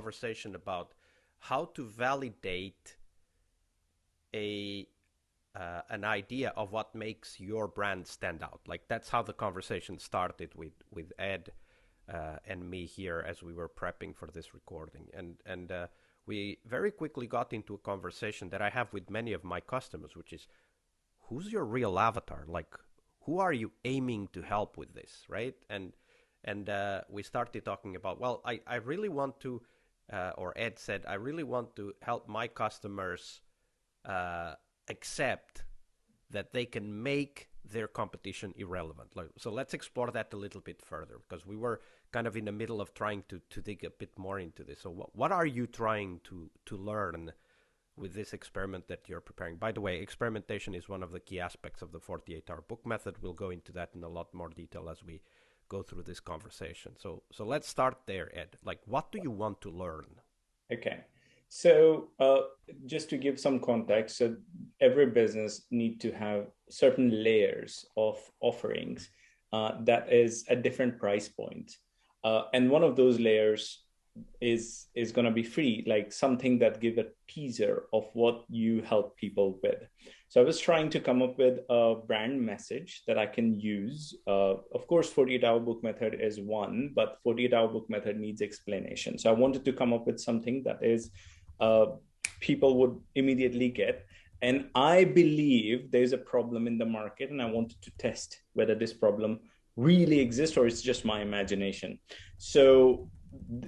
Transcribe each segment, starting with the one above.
conversation about how to validate a an idea of what makes your brand stand out. Like that's how the conversation started with Ed and me here as we were prepping for this recording, and we very quickly got into a conversation that I have with many of my customers, which is who's your real avatar? Like who are you aiming to help with this, right? And we started talking about, well, I really want to, or Ed said, I really want to help my customers accept that they can make their competition irrelevant. So let's explore that a little bit further, because we were kind of in the middle of trying to dig a bit more into this. So what are you trying to learn with this experiment that you're preparing? By the way, experimentation is one of the key aspects of the 48-hour book method. We'll go into that in a lot more detail as we go through this conversation. So let's start there, Ed. Like, what do you want to learn? Okay. So just to give some context, so every business need to have certain layers of offerings that is at different price points. And one of those layers is going to be free, like something that give a teaser of what you help people with. So I was trying to come up with a brand message that I can use. Of course, 48-hour book method is one, but 48-hour book method needs explanation. So I wanted to come up with something that is people would immediately get. And I believe there's a problem in the market, and I wanted to test whether this problem really exists or it's just my imagination. So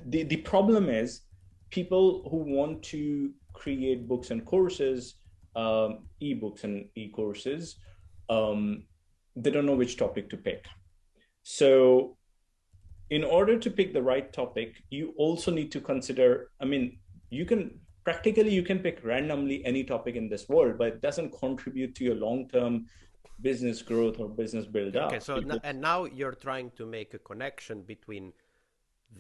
the problem is people who want to create books and courses, ebooks and e-courses, they don't know which topic to pick. So in order to pick the right topic, you also need to consider, I mean, you can pick randomly any topic in this world, but it doesn't contribute to your long-term business growth or business build up. Okay, so now you're trying to make a connection between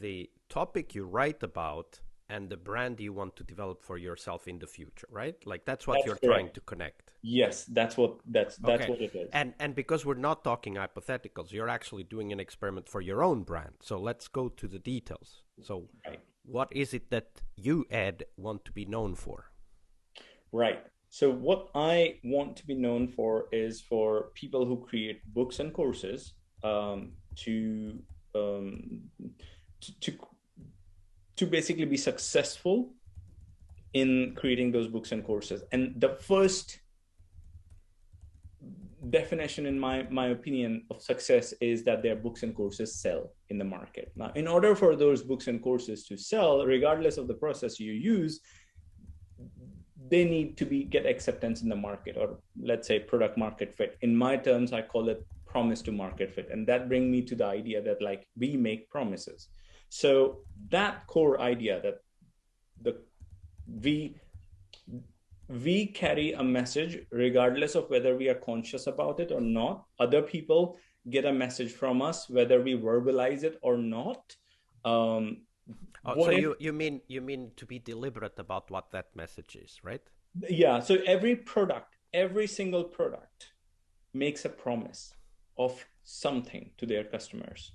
the topic you write about and the brand you want to develop for yourself in the future, right? Like that's what you're trying to connect. Yes, that's what it is. And because we're not talking hypotheticals, you're actually doing an experiment for your own brand. So let's go to the details. So what is it that you, Ed, want to be known for? Right. So what I want to be known for is for people who create books and courses to basically be successful in creating those books and courses. And the first definition, in my opinion, of success is that their books and courses sell in the market. Now, in order for those books and courses to sell, regardless of the process you use, they need to get acceptance in the market, or let's say product market fit. In my terms, I call it promise to market fit. And that brings me to the idea that like we make promises. So that core idea that we carry a message regardless of whether we are conscious about it or not. Other people get a message from us whether we verbalize it or not. So you mean to be deliberate about what that message is, right? Yeah. So every single product makes a promise of something to their customers.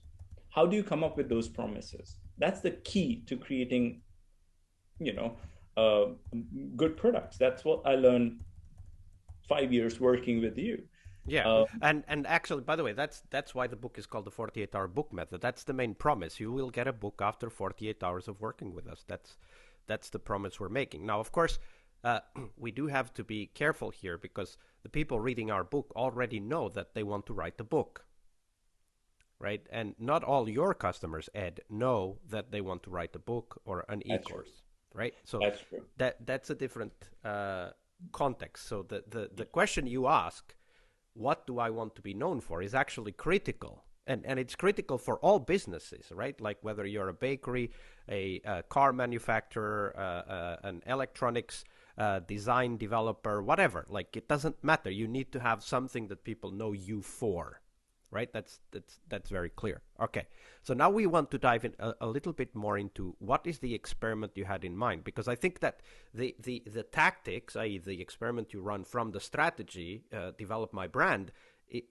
How do you come up with those promises? That's the key to creating, good products. That's what I learned 5 years working with you. Yeah, and actually, by the way, that's why the book is called the 48-hour book method. That's the main promise. You will get a book after 48 hours of working with us. That's the promise we're making. Now, of course, we do have to be careful here because the people reading our book already know that they want to write the book, right? And not all your customers, Ed, know that they want to write a book or an e-course, right? So that's a different context. So the question you ask, what do I want to be known for, is actually critical. And it's critical for all businesses, right? Like whether you're a bakery, a car manufacturer, an electronics design developer, whatever. Like it doesn't matter. You need to have something that people know you for, right? That's very clear. Okay, so now we want to dive in a little bit more into what is the experiment you had in mind, because I think that the tactics, i.e. the experiment you run from the strategy, develop my brand,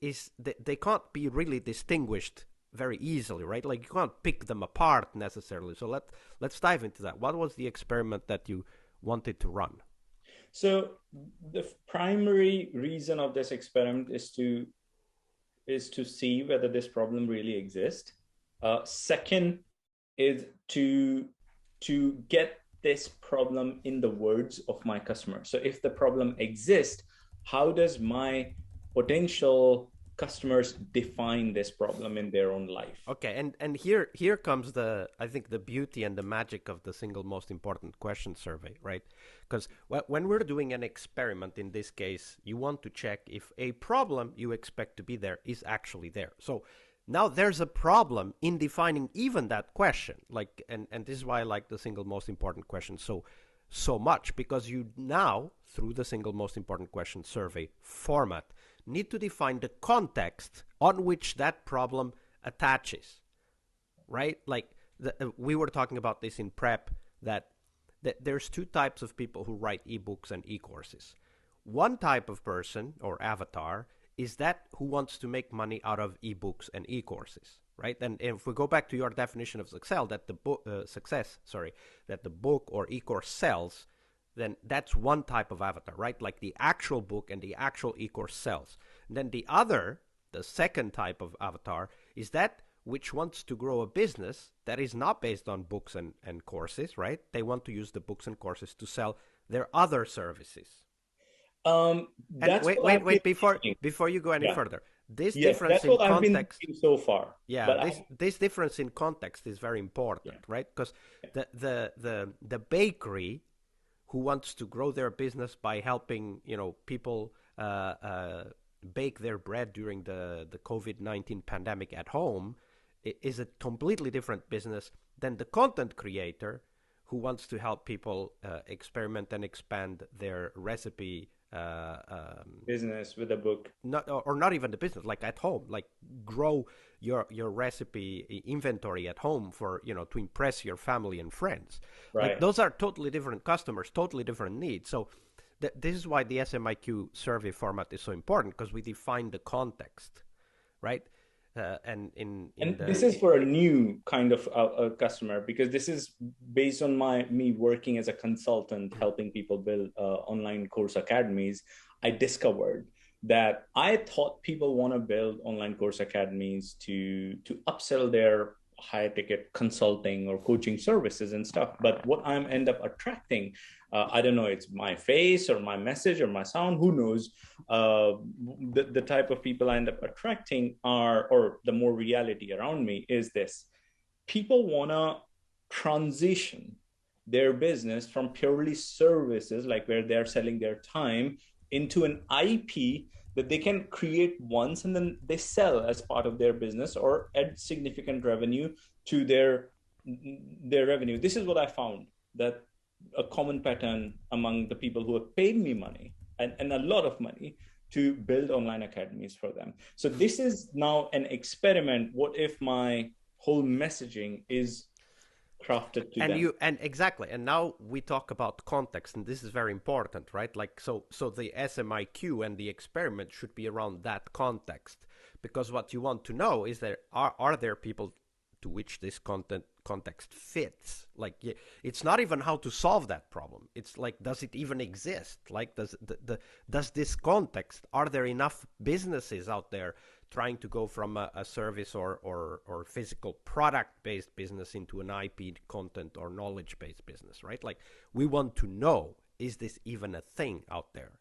is they can't be really distinguished very easily, right? Like you can't pick them apart necessarily. So let's dive into that. What was the experiment that you wanted to run? So the primary reason of this experiment is to see whether this problem really exists. Second is to get this problem in the words of my customer. So if the problem exists, how does my potential customers define this problem in their own life? Okay, and here comes the, I think, the beauty and the magic of the single most important question survey, right? Because when we're doing an experiment, in this case, you want to check if a problem you expect to be there is actually there. So now there's a problem in defining even that question, like, and this is why I like the single most important question so much, because you now, through the single most important question survey format, need to define the context on which that problem attaches, right? Like we were talking about this in prep, that there's two types of people who write ebooks and e-courses. One type of person or avatar is that who wants to make money out of ebooks and e-courses, right? And if we go back to your definition of success, that the book that the book or e-course sells, then that's one type of avatar, right? Like the actual book and the actual e-course sells. And then the second type of avatar is that which wants to grow a business that is not based on books and courses, right? They want to use the books and courses to sell their other services. That's wait, before you go any further. This difference that's what in I've been context thinking so far. Yeah, but this difference in context is very important, right? Because the bakery who wants to grow their business by helping people bake their bread during the COVID-19 pandemic at home is a completely different business than the content creator who wants to help people experiment and expand their recipe business with a book. Not even the business, like at home, like grow your recipe inventory at home for to impress your family and friends. Right. Like those are totally different customers, totally different needs. So this is why the SMIQ survey format is so important, because we define the context, right? This is for a new kind of customer, because this is based on me working as a consultant, helping people build online course academies. I discovered that I thought people want to build online course academies to upsell their higher ticket consulting or coaching services and stuff. But what I'm end up attracting, I don't know, it's my face or my message or my sound, who knows, the type of people I end up attracting or the more reality around me is this. People want to transition their business from purely services, like where they're selling their time, into an IP that they can create once and then they sell as part of their business or add significant revenue to their revenue. This is what I found, that a common pattern among the people who have paid me money and a lot of money to build online academies for them. So this is now an experiment. What if my whole messaging is crafted to them? Exactly. And now we talk about context, and this is very important, right? Like so the SMIQ and the experiment should be around that context, because what you want to know is that are there people to which this context fits? Like it's not even how to solve that problem. It's like, does it even exist? Like does this context, are there enough businesses out there trying to go from a service or physical product-based business into an IP content or knowledge-based business, right? Like we want to know, is this even a thing out there?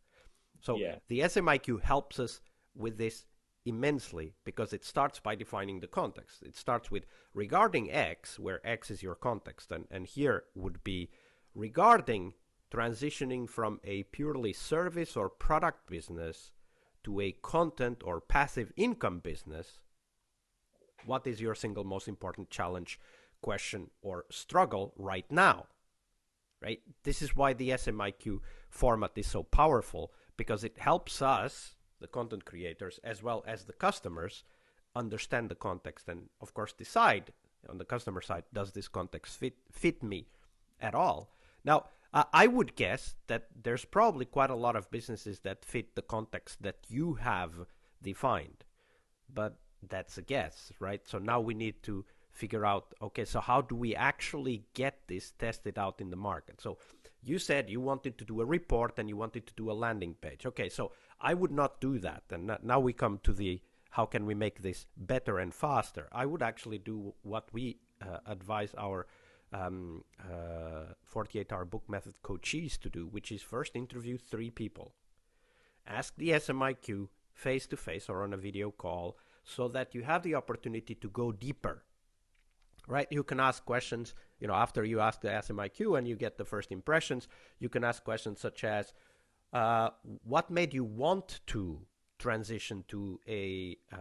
So the SMIQ helps us with this immensely, because it starts by defining the context. It starts with regarding X, where X is your context, and here would be regarding transitioning from a purely service or product business to a content or passive income business. What is your single most important challenge, question, or struggle right now? Right? This is why the SMIQ format is so powerful, because it helps us, the content creators, as well as the customers, understand the context and, of course, decide on the customer side, does this context fit me at all? Now, I would guess that there's probably quite a lot of businesses that fit the context that you have defined. But that's a guess, right? So now we need to figure out, okay, so how do we actually get this tested out in the market? So you said you wanted to do a report and you wanted to do a landing page. Okay, so I would not do that. And now we come to the how can we make this better and faster? I would actually do what we advise our 48-hour book method coachees to do, which is first interview 3 people. Ask the SMIQ face to face or on a video call so that you have the opportunity to go deeper, right? You can ask questions, after you ask the SMIQ and you get the first impressions, you can ask questions such as, what made you want to transition to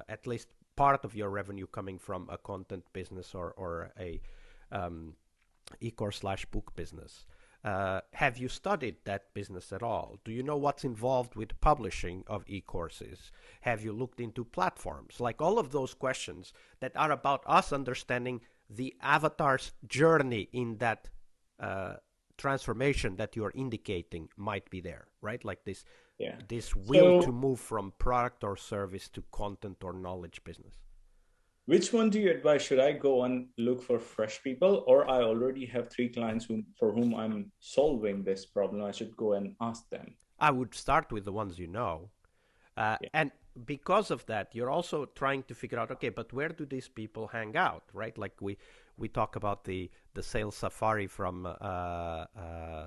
at least part of your revenue coming from a content business or a e-course/book business? Have you studied that business at all? Do you know what's involved with publishing of e-courses? Have you looked into platforms? Like all of those questions that are about us understanding the avatar's journey in that transformation that you're indicating might be there, right? Like this will to move from product or service to content or knowledge business. Which one do you advise? Should I go and look for fresh people, or I already have 3 clients for whom I'm solving this problem? I should go and ask them. I would start with the ones you know. And because of that, you're also trying to figure out, okay, but where do these people hang out, right? Like we talk about the sales safari from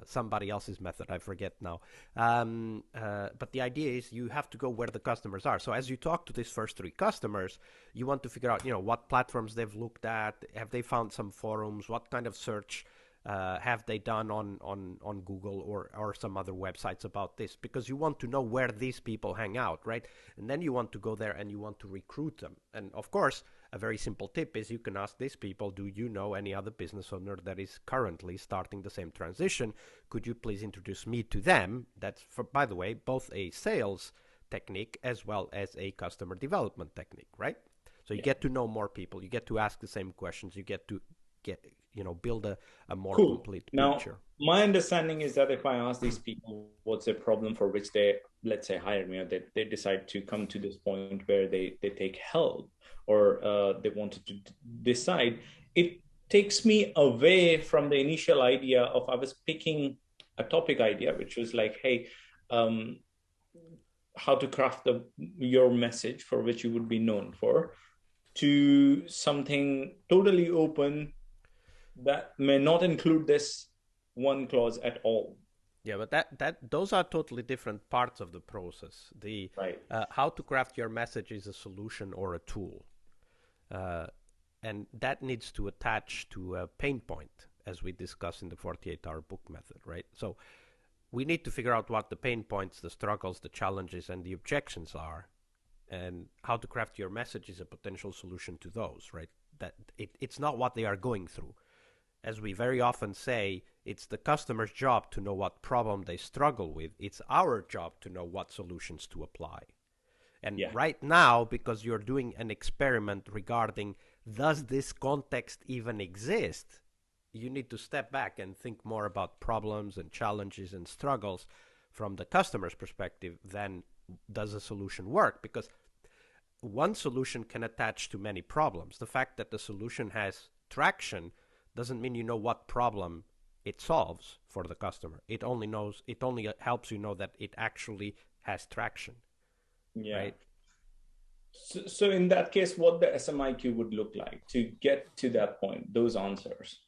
somebody else's method, I forget now. But the idea is you have to go where the customers are. So as you talk to these first 3 customers, you want to figure out, what platforms they've looked at, have they found some forums, what kind of search have they done on Google or some other websites about this, because you want to know where these people hang out, right? And then you want to go there and you want to recruit them. And of course, a very simple tip is you can ask these people, do you know any other business owner that is currently starting the same transition? Could you please introduce me to them? That's, by the way, both a sales technique as well as a customer development technique, right? So you get to know more people, you get to ask the same questions, you get to build a more complete picture. Now, my understanding is that if I ask these people what's a problem for which they, let's say, hire me, or they decide to come to this point where they take help, or they wanted to decide, it takes me away from the initial idea of I was picking a topic idea, which was like, hey, how to craft your message for which you would be known for, to something totally open that may not include this one clause at all. Yeah, but those are totally different parts of the process. How to craft your message is a solution or a tool, and that needs to attach to a pain point, as we discuss in the 48-hour book method, right? So we need to figure out what the pain points, the struggles, the challenges, and the objections are, and how to craft your message is a potential solution to those, right? That it's not what they are going through. As we very often say, it's the customer's job to know what problem they struggle with. It's our job to know what solutions to apply. And right now, because you're doing an experiment regarding does this context even exist, you need to step back and think more about problems and challenges and struggles from the customer's perspective than does a solution work, because one solution can attach to many problems. The fact that the solution has traction doesn't mean you know what problem it solves for the customer. It only helps you know that it actually has traction. Yeah. Right? So in that case, what the SMIQ would look like to get to that point, those answers?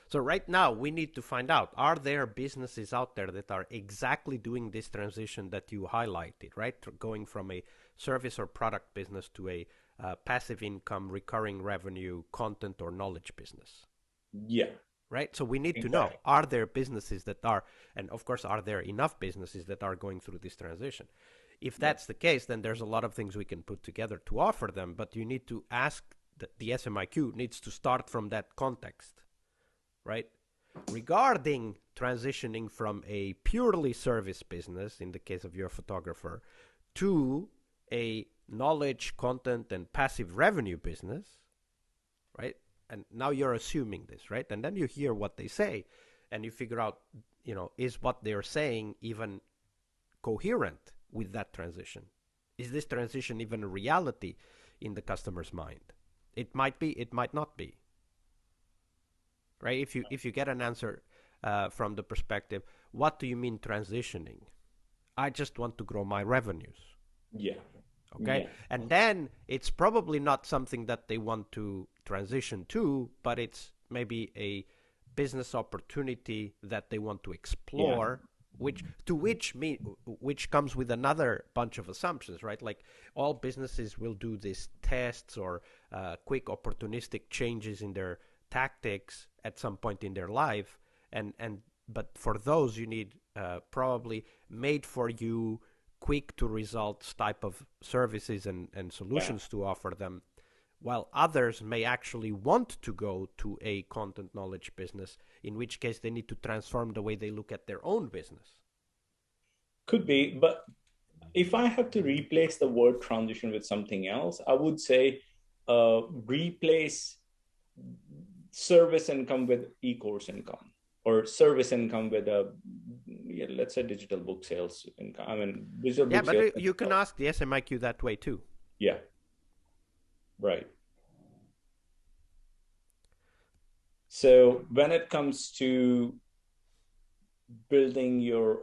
So right now, we need to find out, are there businesses out there that are exactly doing this transition that you highlighted, right? Going from a service or product business to a passive income, recurring revenue, content or knowledge business. Yeah. Right? So we need to know, are there businesses that are, and of course, are there enough businesses that are going through this transition? If that's the case, then there's a lot of things we can put together to offer them, but you need to ask, the SMIQ needs to start from that context, right? Regarding transitioning from a purely service business, in the case of your photographer, to a knowledge, content, and passive revenue business, right? And now you're assuming this, right? And then you hear what they say, and you figure out, is what they're saying even coherent with that transition? Is this transition even a reality? in the customer's mind. It might be, it might not be. Right? If you get an answer from the perspective, what do you mean transitioning? I just want to grow my revenues. Yeah. Okay. Yeah. And then it's probably not something that they want to transition to, but it's maybe a business opportunity that they want to explore, which comes with another bunch of assumptions, right? Like all businesses will do these tests or quick opportunistic changes in their tactics at some point in their life, but for those you need probably made for you quick to results type of services and solutions to offer them, while others may actually want to go to a content knowledge business, in which case they need to transform the way they look at their own business. Could be, but if I have to replace the word transition with something else, I would say replace service income with e-course income, or service income with let's say digital book sales income. I mean, digital book sales. Yeah, but you can ask the SMIQ that way too. Yeah. Right. So when it comes to building your,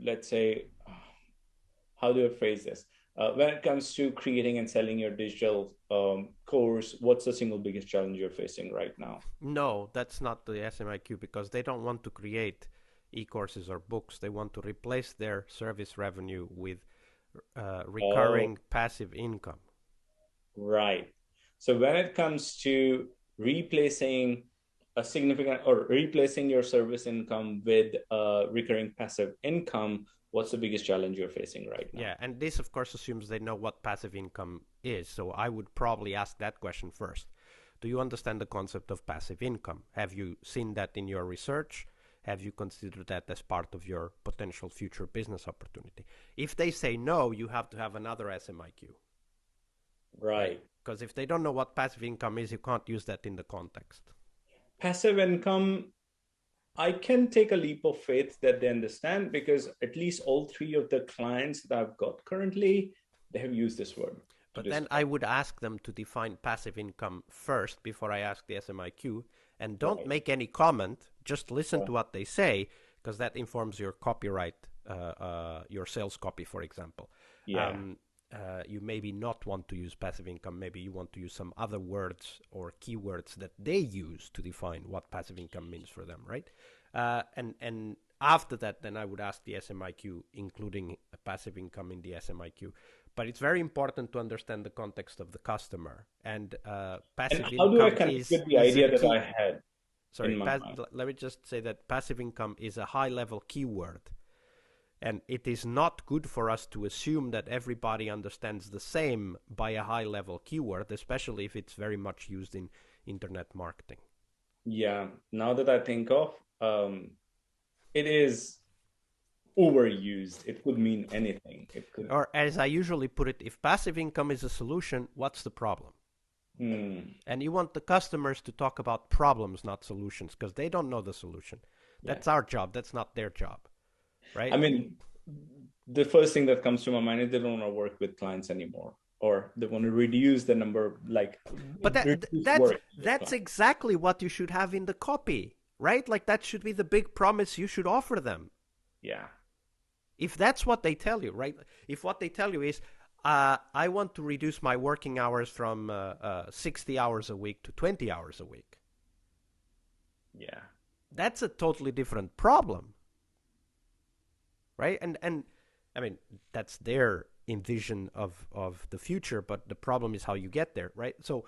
let's say, how do I phrase this? When it comes to creating and selling your digital course, what's the single biggest challenge you're facing right now? No, that's not the SMIQ, because they don't want to create e-courses or books. They want to replace their service revenue with recurring passive income. Right. So when it comes to replacing a significant or replacing your service income with recurring passive income, what's the biggest challenge you're facing right now? Yeah, and this, of course, assumes they know what passive income is. So I would probably ask that question first. Do you understand the concept of passive income? Have you seen that in your research? Have you considered that as part of your potential future business opportunity? If they say no, you have to have another SMIQ. Right. Because if they don't know what passive income is, you can't use that in the context. Passive income, I can take a leap of faith that they understand, because at least all three of the clients that I've got currently, they have used this word. But then I would ask them to define passive income first before I ask the SMIQ, and don't make any comment. Just listen to what they say, because that informs your copyright, your sales copy, for example. Yeah. You maybe not want to use passive income. Maybe you want to use some other words or keywords that they use to define what passive income means for them, right? And after that, then I would ask the SMIQ, including passive income in the SMIQ. But it's very important to understand the context of the customer. And passive income how do I connect with the idea that I had? Sorry, let me just say that passive income is a high-level keyword. And it is not good for us to assume that everybody understands the same by a high-level keyword, especially if it's very much used in internet marketing. Yeah, now that I think of, it is overused. It could mean anything. It could... Or as I usually put it, if passive income is a solution, what's the problem? And you want the customers to talk about problems, not solutions, because they don't know the solution. That's our job. That's not their job. Right? I mean, the first thing that comes to my mind is they don't want to work with clients anymore, or they want to reduce the number, but that's exactly what you should have in the copy, right? Like that should be the big promise you should offer them. Yeah. If that's what they tell you, right? If what they tell you is, I want to reduce my working hours from 60 hours a week to 20 hours a week. Yeah. That's a totally different problem. Right? And I mean, that's their envision of the future, but the problem is how you get there, right? So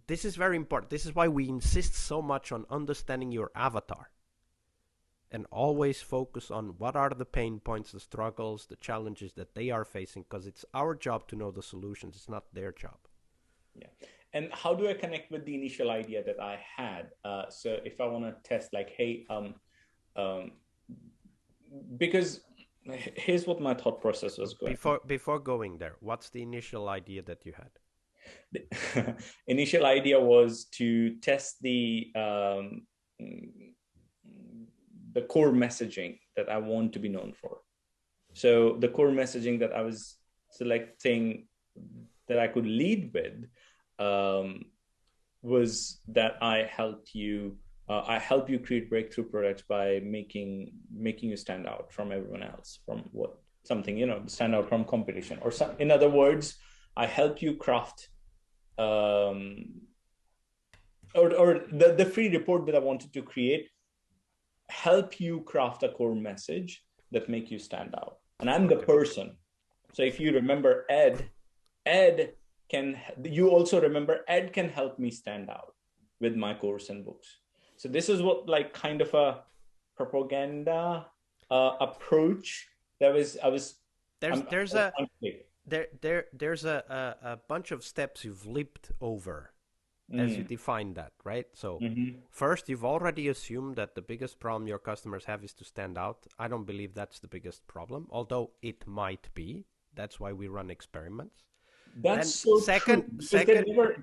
this is very important. This is why we insist so much on understanding your avatar and always focus on what are the pain points, the struggles, the challenges that they are facing, because it's our job to know the solutions. It's not their job. Yeah. And how do I connect with the initial idea that I had? So if I want to test like, hey, because here's what my thought process was going. Before going there, what's the initial idea that you had? The initial idea was to test the core messaging that I want to be known for. So the core messaging that I was thing that I could lead with um, was that I help you create breakthrough products by making you stand out from everyone else, from what something, stand out from competition, or some, in other words, I help you craft um, or the free report that I wanted to create help you craft a core message that make you stand out. And I'm the person. So if you remember Ed can, you also remember Ed can help me stand out with my course and books. So this is what like kind of a propaganda approach that was, there's a bunch of steps you've leaped over as you define that, right? So first, you've already assumed that the biggest problem your customers have is to stand out. I don't believe that's the biggest problem, although it might be. That's why we run experiments. That's so true.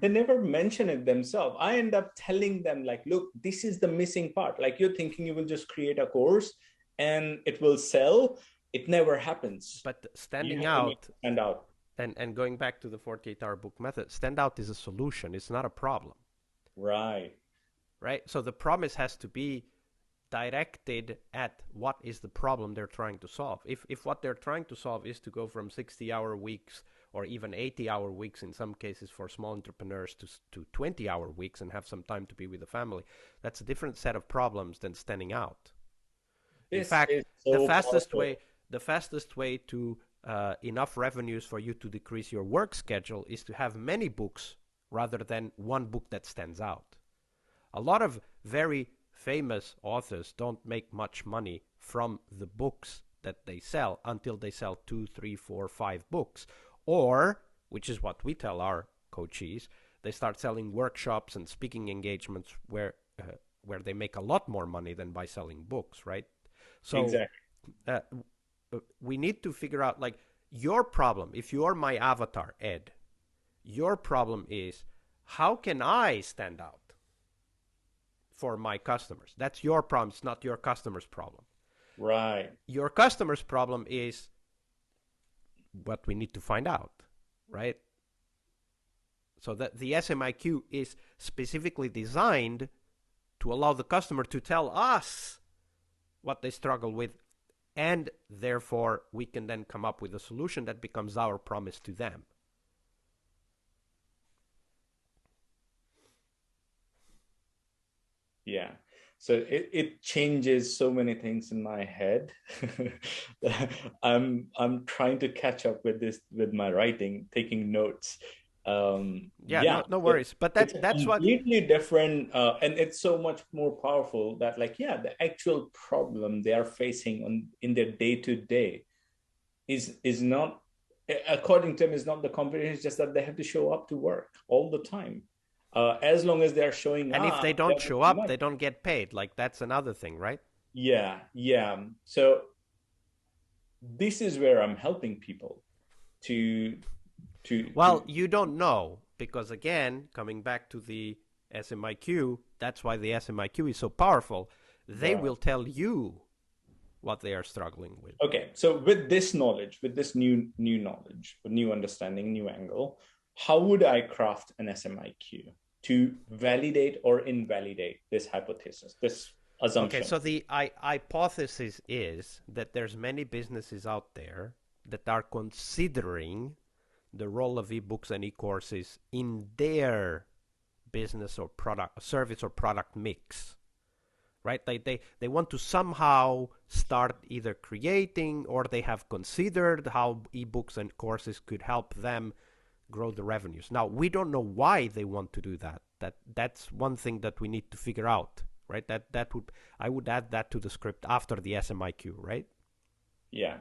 They never mention it themselves. I end up telling them like, look, this is the missing part. Like you're thinking you will just create a course and it will sell. It never happens. But standing out, and going back to the 48-hour book method, stand out is a solution. It's not a problem. Right. So the promise has to be directed at what is the problem they're trying to solve. If what they're trying to solve is to go from 60-hour weeks or even 80-hour weeks in some cases for small entrepreneurs to 20-hour weeks and have some time to be with the family, that's a different set of problems than standing out. In fact, the fastest way to enough revenues for you to decrease your work schedule is to have many books rather than one book that stands out. A lot of very famous authors don't make much money from the books that they sell until they sell 2, 3, 4, 5 books. Or, which is what we tell our coachees, they start selling workshops and speaking engagements where they make a lot more money than by selling books, right? So exactly. We need to figure out, like, your problem. If you're my avatar, Ed, your problem is, how can I stand out for my customers? That's your problem. It's not your customer's problem. Right. Your customer's problem is what we need to find out, right? So that the SMIQ is specifically designed to allow the customer to tell us what they struggle with, and therefore we can then come up with a solution that becomes our promise to them. Yeah. So it changes so many things in my head. I'm trying to catch up with my writing, taking notes. No worries. But that's completely different, and it's so much more powerful that the actual problem they are facing in their day-to-day is not, according to them, is not the competition. It's just that they have to show up to work all the time. As long as they're showing up. And if they don't show up, they don't get paid. Like, that's another thing, right? Yeah. So this is where I'm helping people to you don't know, because again, coming back to the SMIQ, that's why the SMIQ is so powerful. They will tell you what they are struggling with. Okay. So with this knowledge, with this new knowledge, new understanding, new angle, how would I craft an SMIQ to validate or invalidate this hypothesis, this assumption? Okay, so the hypothesis is that there's many businesses out there that are considering the role of ebooks and e-courses in their business or product, service or product mix, right? They want to somehow start either creating, or they have considered how ebooks and courses could help them grow the revenues. Now, we don't know why they want to do that. That's one thing that we need to figure out, right? I would add that to the script after the SMIQ, right? Yeah.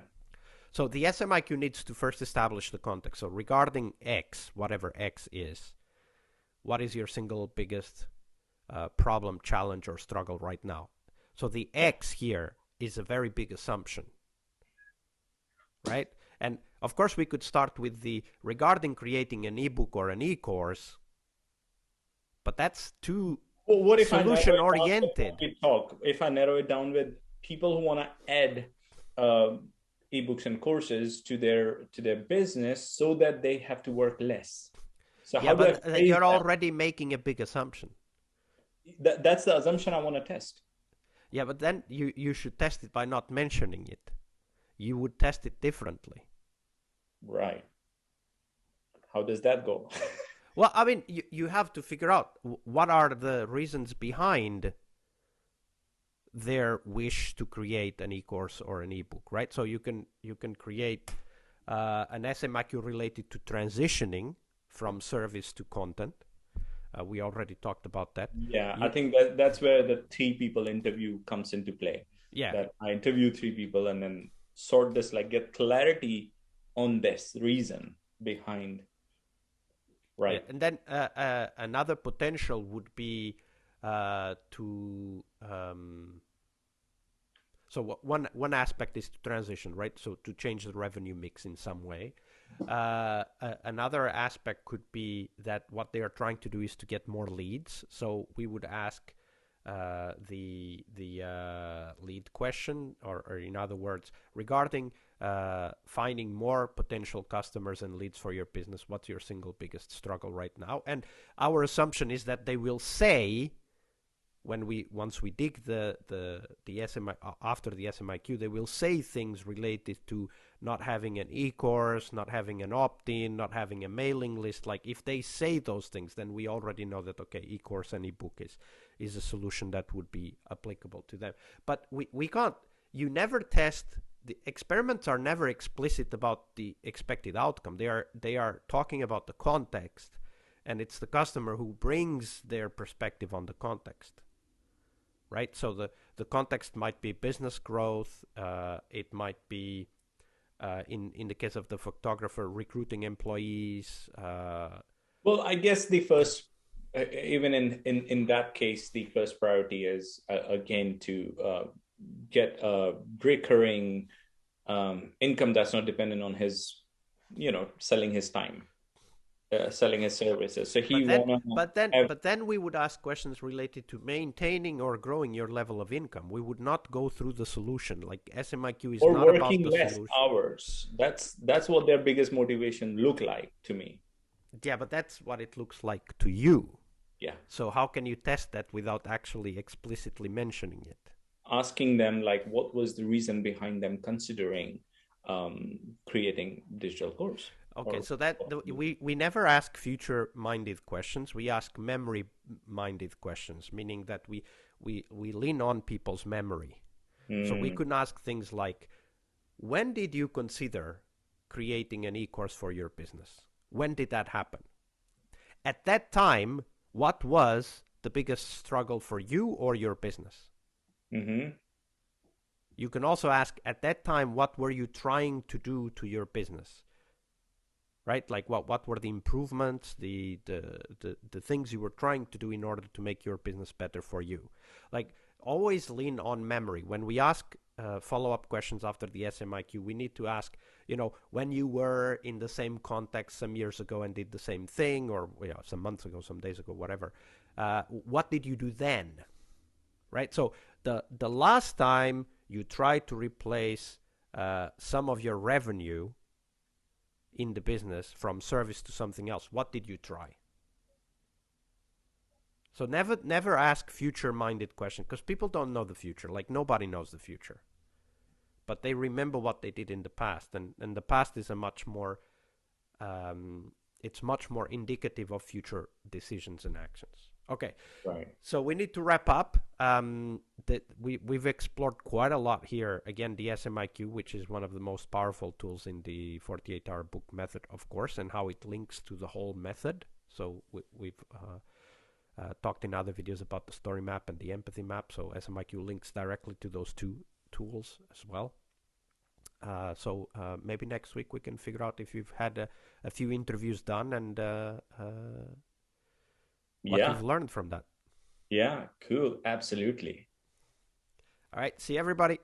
So the SMIQ needs to first establish the context. So regarding X, whatever X is, what is your single biggest problem, challenge, or struggle right now? So the X here is a very big assumption, right? And of course, we could start with the regarding creating an ebook or an e-course, but that's too solution-oriented. If I narrow it down with people who want to add ebooks and courses to their business so that they have to work less. So Yeah, how do I but phrase you're that? already making a big assumption. That's the assumption I want to test. Yeah, but then you should test it by not mentioning it. You would test it differently. Right. How does that go? Well, I mean, you have to figure out what are the reasons behind their wish to create an e-course or an ebook, right? So you can create an SMIQ related to transitioning from service to content. We already talked about that. Yeah, I You, think that's where the three people interview comes into play. yeah, That I interview three people and then sort this, like get clarity on this reason behind. yeah, Right. and then another potential would be to so one aspect is to transition, right? So to change the revenue mix in some way. Another aspect could be that what they are trying to do is to get more leads. So we would ask the lead question, or in other words, regarding finding more potential customers and leads for your business. What's your single biggest struggle right now? And our assumption is that they will say, once we dig the SMI after the SMIQ, they will say things related to not having an e-course, not having an opt-in, not having a mailing list. Like if they say those things, then we already know that okay, e-course and e-book is a solution that would be applicable to them. But we can't. You never test. The experiments are never explicit about the expected outcome. They are talking about the context, and it's the customer who brings their perspective on the context. Right, so the context might be business growth. It might be in the case of the photographer recruiting employees. Well, I guess the first, even in that case, the first priority is again to get a recurring income that's not dependent on his, selling his time, selling his services. So he But then, wanna but then, have but then we would ask questions related to maintaining or growing your level of income. We would not go through the solution. Like SMIQ is or not about working the less solution. hours. That's what their biggest motivation look like to me. Yeah, but that's what it looks like to you. Yeah. So how can you test that without actually explicitly mentioning it? Asking them like what was the reason behind them considering creating digital course Okay, or so we never ask future-minded questions. We ask memory-minded questions, meaning that we lean on people's memory. So we mm, could ask things like, when did you consider creating an e-course for your business? When did that happen? At that time, what was the biggest struggle for you or your business? mm-hmm, You can also ask, at that time, what were you trying to do to your business? Right, like what were the improvements, the things you were trying to do in order to make your business better for you? Like always lean on memory. When we ask follow-up questions after the SMIQ, we need to ask, when you were in the same context some years ago and did the same thing, or some months ago, some days ago, whatever, what did you do then? Right, so the last time you tried to replace some of your revenue in the business from service to something else, what did you try? So never ask future-minded questions, because people don't know the future. Like nobody knows the future, but they remember what they did in the past, and the past is a much more it's much more indicative of future decisions and actions. Okay, right. so we need to wrap up. We've explored quite a lot here. Again, the SMIQ, which is one of the most powerful tools in the 48-hour book method, of course, and how it links to the whole method. So we've talked in other videos about the story map and the empathy map. So SMIQ links directly to those two tools as well. So maybe next week we can figure out if you've had a few interviews done and what Yeah. you've learned from that. Yeah. Cool. Absolutely. All right. See everybody.